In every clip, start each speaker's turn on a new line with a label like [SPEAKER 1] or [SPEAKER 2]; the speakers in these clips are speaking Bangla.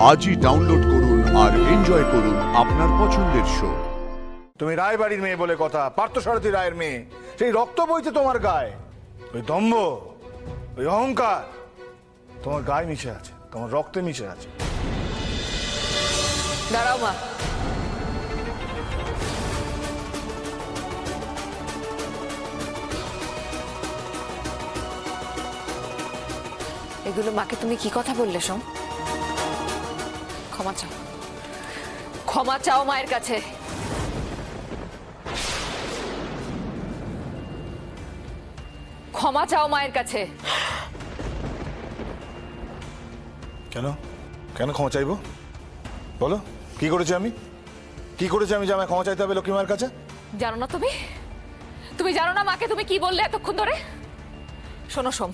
[SPEAKER 1] আজই ডাউনলোড করুন আর এনজয় করুন আপনার পছন্দের শো।
[SPEAKER 2] তুমি রায়বাড়ির মেয়ে বলে কথা, পার্থসারথী রায়ের মেয়ে। সেই রক্ত বইছে তোমার গায়ে। ওই দম্ভ, ওই অহংকার তোমার গায়ে মিশে আছে, তোমার রক্তে মিশে আছে।
[SPEAKER 3] দাঁড়াও মা। এগুলো মাকে তুমি কি কথা বললে সোম? ক্ষমা চাও, ক্ষমা চাও মায়ের কাছে। ক্ষমা চাও মায়ের কাছে।
[SPEAKER 2] কেন কেন ক্ষমা চাইবো? বলো, কি করেছি আমি? কি করেছি আমি যে আমায় ক্ষমা চাইতে হবে লক্ষ্মী মায়ের কাছে?
[SPEAKER 3] জানো না তুমি? তুমি জানো না মাকে তুমি কি বললে এতক্ষণ ধরে? শোনো সোম,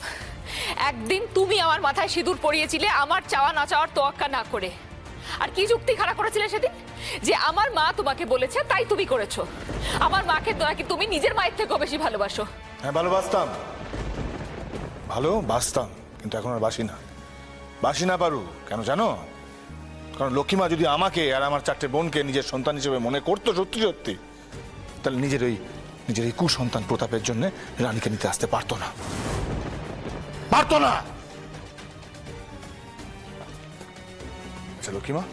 [SPEAKER 3] একদিন তুমি আমার মাথায় সিঁদুর পরিয়েছিলে আমার চাওয়া না চাওয়ার তোয়াক্কা না করে। আর কি যুক্তি খাড়া করেছিলে সেদিন? যে আমার মা তোমাকে বলেছে তাই তুমি করেছো। আমার মাকে নাকি তুমি নিজের মায়ের থেকেও বেশি ভালোবাসো।
[SPEAKER 2] হ্যাঁ, ভালোবাসতাম, ভালোবাসতাম, কিন্তু এখন আর বাসি না। বাসি না পারু কেন জানো? কারণ লক্ষ্মীমা যদি আমাকে আর আমার চারটে বোনকে নিজের সন্তান হিসেবে মনে করতো সত্যি সত্যি, তাহলে নিজের এই কুসন্তান প্রতাপের জন্য রানীকে নিতে আসতে পারতো না, পারতো না। আচ্ছা লক্ষ্মীমা,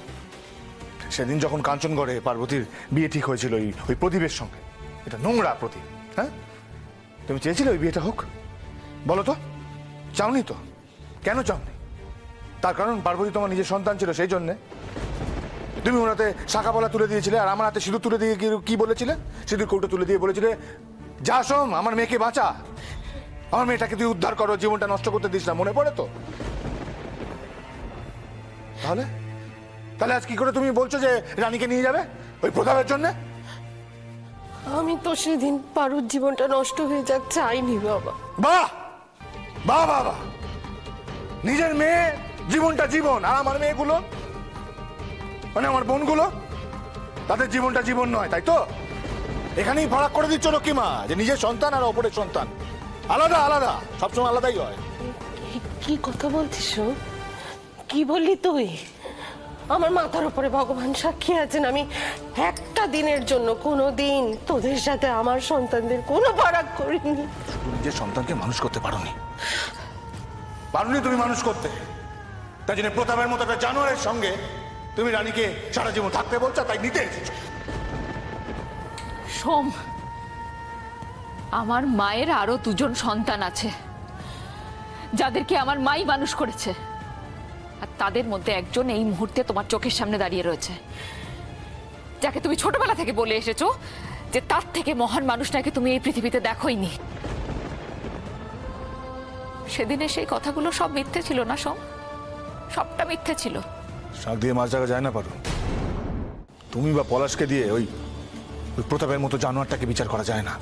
[SPEAKER 2] সেদিন যখন কাঞ্চনগড়ে পার্বতীর বিয়ে ঠিক হয়েছিল ওই প্রদীপের সঙ্গে, এটা নোংরা প্রদীপ, হ্যাঁ, তুমি চেয়েছিলে ওই বিয়েটা হোক? বলো তো, চাওনি তো? কেন চাওনি? তার কারণ পার্বতী তোমার নিজের সন্তান ছিল, সেই জন্যে। তুমি ওর হাতে শাখা পলা তুলে দিয়েছিলে, আর আমার হাতে সিঁদুর তুলে দিয়ে কি বলেছিলে? সিঁদুর কৌটো তুলে দিয়ে বলেছিলে, যা সোম আমার মেয়েকে বাঁচা, আমার মেয়েটাকে তুই উদ্ধার করো, জীবনটা নষ্ট করতে দিস না। মনে পড়ে তো? তাহলে তাহলে আজ কি করে তুমি বলছো যে রানীকে নিয়ে যাবে ওই প্রতাপের জন্য?
[SPEAKER 4] আমি তো সেদিন পারুর জীবনটা নষ্ট হয়ে যাক চাইনি বাবা।
[SPEAKER 2] বাহ বাহ বাহ বাহ! নিজের মেয়ে জীবনটা জীবন, আর আমার মেয়েগুলো মানে আমার বোনগুলো, তাদের জীবনটা জীবন নয়, তাই তো? এখানেই ফারাক করে দিচ্ছ লক্ষ্মীমা, যে নিজের সন্তান আর অপরের সন্তান আলাদা আলাদা, সবসময় আলাদাই হয়।
[SPEAKER 4] কি কথা বলছিস? কি বললি তুই? আমার মাথার উপরে ভগবান সাক্ষী আছেন, আমি একটা দিনের জন্য কোনো দিন তোদের সাথে আমার সন্তানদের কোনো ফারাক করিনি।
[SPEAKER 2] নিজের সন্তানকে মানুষ করতে পারোনি, পারোনি তুমি মানুষ করতে। তাই জন্য প্রতাপের মতো একটা জানোয়ারের সঙ্গে তুমি রানীকে সারা জীবন থাকতে বলছো, তাই নিতে এসেছো।
[SPEAKER 3] সোম, আমার মায়ের আরো দুজন সন্তান আছে যাদেরকে আমার মাই মানুষ করেছে, আর তাদের মধ্যে একজন এই মুহূর্তে তোমার চোখের সামনে দাঁড়িয়ে রয়েছে, যাকে তুমি ছোটবেলা থেকে বলে এসেছো যে তার থেকে মহান মানুষ নাকি তুমি এই পৃথিবীতে দেখোইনি। সেদিনে সেই কথাগুলো সব মিথ্যে ছিল না সোম? সবটা মিথ্যে ছিল।
[SPEAKER 2] শাক দিয়ে মাছ জায়গা যায় না পারো। তুমি বা পলাশকে দিয়ে ওই প্রতাপের মতো জানোয়ারটাকে বিচার করা যায় না।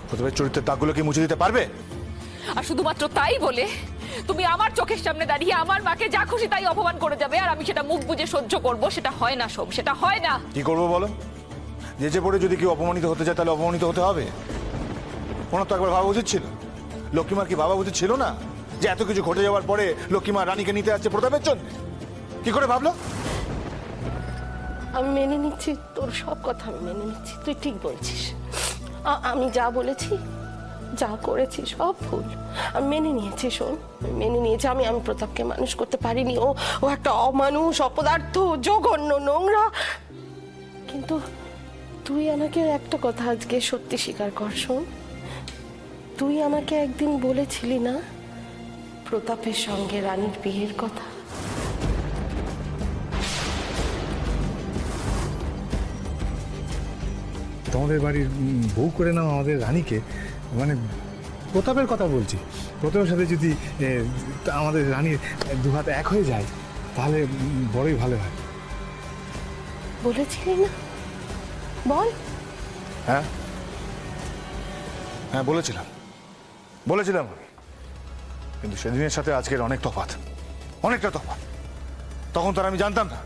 [SPEAKER 2] প্রতাপের চরিত্রের দাগগুলো কি মুছে দিতে পারবে?
[SPEAKER 3] আর শুধুমাত্র তাই বলে তুমি আমার চোখের সামনে দাঁড়িয়ে আমার মাকে যা খুশি তাই অপমান করে যাবে, আর আমি সেটা মুখ বুজে সহ্য করব? সেটা হয় না সোম, সেটা হয় না।
[SPEAKER 2] কি করবো বলো? যে পড়ে যদি কেউ অপমানিত হতে চায় তাহলে অপমানিত হতে হবে। ওনার তো একবার ভাবা উচিত ছিল। লক্ষ্মীমার কি ভাবা উচিত ছিল না যে এত কিছু ঘটে যাওয়ার পরে লক্ষ্মীমা রানীকে নিতে আসছে প্রতাপের জন্য? কি করে ভাবলো?
[SPEAKER 4] আমি মেনে নিচ্ছি তোর সব কথা, আমি মেনে নিচ্ছি, তুই ঠিক বলছিস। আমি যা বলেছি যা করেছি সব ভুল, আমি মেনে নিয়েছি। শোন, মেনে নিয়েছি আমি প্রতাপকে মানুষ করতে পারিনি। ও একটা অমানুষ, অপদার্থ, জঘন্য, নোংরা। কিন্তু তুই আমাকে একটা কথা আজকে সত্যি স্বীকার কর। শোন, তুই আমাকে একদিন বলেছিলি না প্রতাপের সঙ্গে রানীর বিয়ের কথা?
[SPEAKER 5] তোমাদের বাড়ির বউ করে নাও আমাদের রানীকে, মানে প্রতাপের কথা বলছি। প্রতাপের সাথে যদি আমাদের রানীর দুহাত এক হয়ে যায় তাহলে বড়ই ভালো হয়।
[SPEAKER 4] বলেছিলি না? বল।
[SPEAKER 2] হ্যাঁ হ্যাঁ, বলেছিলাম আমি, কিন্তু সেদিনের সাথে আজকের অনেক তফাৎ, অনেকটা তফাৎ। তখন তো আর আমি জানতাম না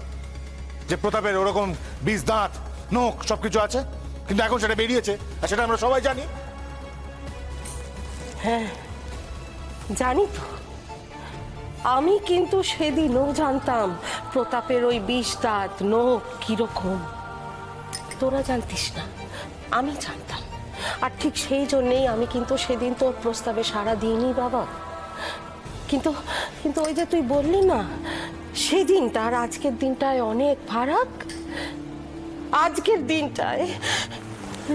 [SPEAKER 2] যে প্রতাপের ওরকম 20 দাঁত নখ সবকিছু আছে, কিন্তু এখন সেটা বেরিয়েছে, আর সেটা আমরা সবাই জানি।
[SPEAKER 4] হ্যাঁ জানি তো, আমি কিন্তু সেদিনও জানতাম প্রতাপের ওই বিষ দাঁত নখ কিরকম। তোরা জানতিস না, আমি জানতাম। আর ঠিক সেই জন্যেই আমি কিন্তু সেদিন তোর প্রস্তাবে সাড়া দিইনি বাবা। কিন্তু কিন্তু ওই যে তুই বললি না, সেদিনটা আর আজকের দিনটায় অনেক ফারাক। আজকের দিনটায়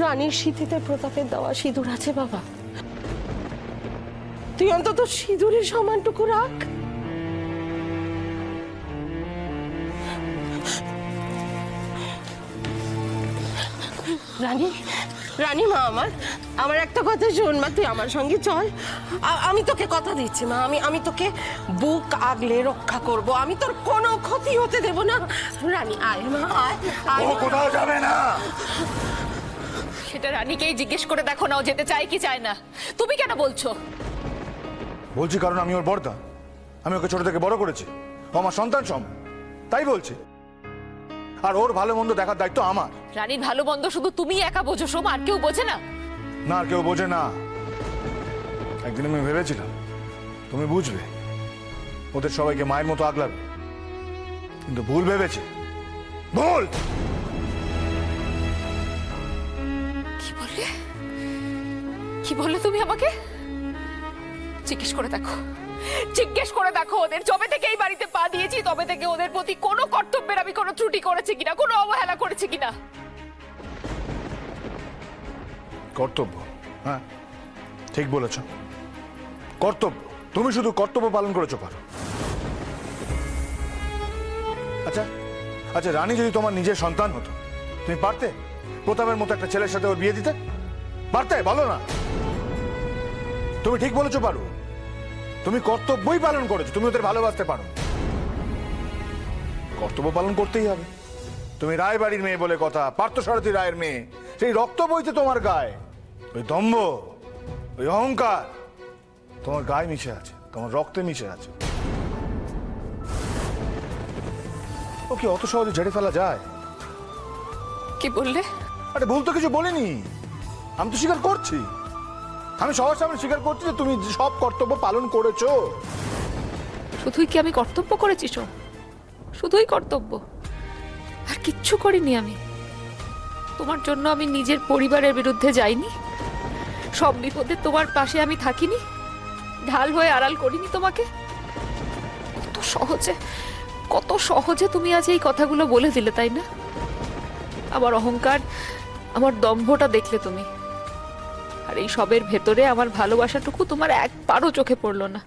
[SPEAKER 4] রানীর সিঁথিতে প্রতাপের দেওয়া সিঁদুর আছে বাবা। তুই অন্তত সিঁদুরের সমানটুকু রাখ। রানী, রানী মা, আমার একটা কথা শোন মা, তুই আমার সঙ্গে চল। আমি তোকে কথা দিচ্ছি মা, আমি তোকে বুক আগলে রক্ষা করব। আমি তোর কোনো ক্ষতি হতে দেব না। রানী আয় মা, আয় আয়।
[SPEAKER 2] ও কোথাও যাবে না।
[SPEAKER 3] সেটা রানীকেই জিজ্ঞেস করে দেখো না, ও যেতে চায় কি চায় না। তুমি কেন বলছো?
[SPEAKER 2] বলছি কারণ আমি ওর বড়দা, আমি ওকে ছোট থেকে বড় করেছি, ও আমার সন্তান সম, তাই বলছি। আর ওর ভালো মন্দ দেখার দায়িত্ব আমার।
[SPEAKER 3] রানীর ভালো মন্দ শুধু তুমি একা বোঝো সোম, আর কেউ বোঝে না?
[SPEAKER 2] না, আর কেউ বোঝে না। একদিন আমি ভেবেছিলাম তুমি বুঝবে, ওদের সবাইকে মায়ের মতো আগলাবে, কিন্তু ভুল ভেবেছে। ভুল।
[SPEAKER 3] কি বললে? কি বললে তুমি আমাকে? জিজ্ঞেস করে দেখো, জিজ্ঞেস করে দেখো ওদের। যবে থেকে এই বাড়িতে পা দিয়েছি তবে থেকে ওদের প্রতি কোনো কর্তব্যের আমি কোনো ত্রুটি করেছি কিনা, কোনো অবহেলা করেছি কিনা।
[SPEAKER 2] কর্তব্য, হ্যাঁ ঠিক বলেছ, কর্তব্য। তুমি শুধু কর্তব্য পালন করেছো পারো। আচ্ছা আচ্ছা, রানী যদি তোমার নিজের সন্তান হতো, তুমি পারতে প্রতাপের মতো একটা ছেলের সাথে ওর বিয়ে দিতে? পারতে? বলো না। তুমি ঠিক বলেছো পারো, তুমি কর্তব্যই পালন করেছো, তুমি ওদের ভালোবাসতে পারো। কর্তব্য পালন করতেই হবে। তুমি রায় বাড়ির মেয়ে বলে কথা, পার্থসারথী রায়ের মেয়ে, সেই রক্ত বইতে তোমার গায়ে। ওই দম্ভ, ওই অহংকার তোমার গায়ে মিশে আছে, তোমার রক্তে মিশে আছে। ও কি অত সহজে ঝেড়ে ফেলা যায়?
[SPEAKER 3] কি বললে?
[SPEAKER 2] আরে ভুল তো কিছু বলিনি, আমি তো স্বীকার করছি। আমি সবার সামনে স্বীকার করছি যে তুমি সব কর্তব্য পালন করেছো।
[SPEAKER 3] শুধুই কি আমি কর্তব্য করেছি সোম? শুধুই কর্তব্য, আর কিচ্ছু করিনি আমি। তোমার জন্য আমি নিজের পরিবারের বিরুদ্ধে যাইনি, সব বিপদে তোমার পাশে আমি থাকিনি, ঢাল হয়ে আড়াল করিনি তোমাকে। কত সহজে তুমি আজ এই কথাগুলো বলে দিলে, তাই না? আমার অহংকার, আমার দম্ভটা দেখলে তুমি, আর এই সবের ভেতরে আমার ভালোবাসাটুকু তোমার একবারও চোখে পড়লো না।